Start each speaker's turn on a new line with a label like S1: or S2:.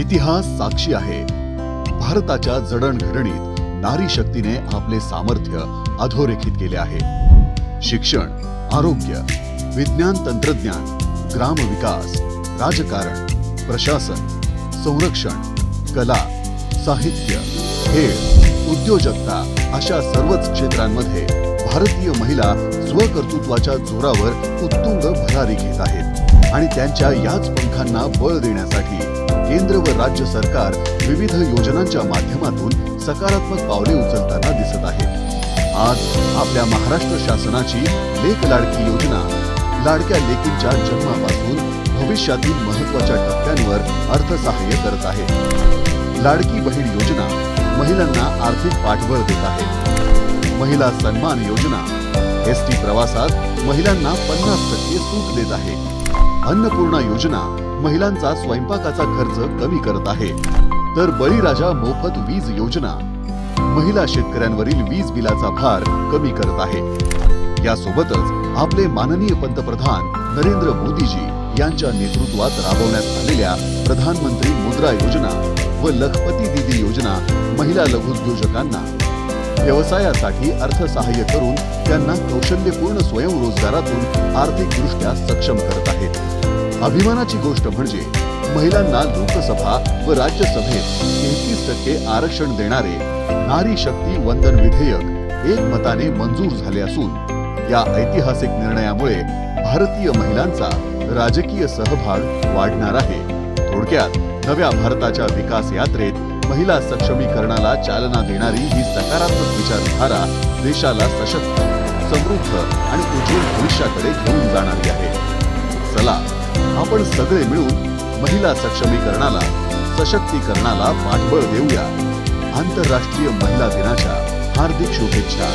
S1: इतिहास साक्षी आहे, भारताच्या जडणघडणीत नारी शक्तीने आपले सामर्थ्य अधोरेखित केले आहे. शिक्षण, आरोग्य, विज्ञान तंत्रज्ञान, ग्रामविकास, राजकारण, प्रशासन, संरक्षण, कला, साहित्य, खेळ, उद्योजकता अशा सर्वच क्षेत्रांमध्ये भारतीय महिला स्वकर्तृत्वाच्या जोरावर उत्तुंग भरारी घेत आहेत आणि त्यांच्या याच पंखांना बळ देण्यासाठी केंद्र व राज्य सरकार विविध योजनांच्या माध्यमातून सकारात्मक पावले उचलताना दिसत आहे. आज आपल्या महाराष्ट्र शासनाची लेक लाडकी योजना लाडक्या लेकींच्या जन्मापासून भविष्यातील महत्त्वाच्या टप्प्यांवर अर्थसहाय्य करत आहे. लाडकी बहीण योजना महिलांना आर्थिक पाठबळ देत आहे. महिला सन्मान योजना एसटी प्रवासात महिलांना 50% सूट देत आहे. अन्नपूर्णा योजना महिलांचा स्वयंपाकाचा खर्च कमी करत आहे. तर बळीराजा मोफत वीज योजना महिला शेतकऱ्यांवरील वीज बिलाचा भार कमी करत आहे. यासोबतच आपले माननीय पंतप्रधान नरेंद्र मोदीजी यांच्या नेतृत्वात राबवण्यात आलेल्या प्रधानमंत्री मुद्रा योजना व लखपती दीदी योजना महिला लघुउद्योजकांना व्यवसायासाठी अर्थसहाय्य करून त्यांना कौशल्यपूर्ण स्वयंरोजगारातून आर्थिकदृष्ट्या सक्षम करत आहेत. अभिमानाची गोष्ट म्हणजे महिलांना लोकसभा व राज्यसभेत 33% आरक्षण देणारे नारी शक्ती वंदन विधेयक एकमताने मंजूर झाले असून या ऐतिहासिक निर्णयामुळे भारतीय महिलांचा राजकीय सहभाग वाढणार आहे. थोडक्यात नव्या भारताच्या विकास यात्रेत महिला सक्षमीकरणाला चालना देणारी ही सकारात्मक विचारधारा देशाला सशक्त, समृद्ध आणि उज्ज्वल भविष्याकडे घेऊन जाणारी आहे. चला आपण सगळे मिळून महिला सक्षमीकरणाला, सशक्तीकरणाला पाठबळ देऊया. आंतरराष्ट्रीय महिला दिनाच्या हार्दिक शुभेच्छा.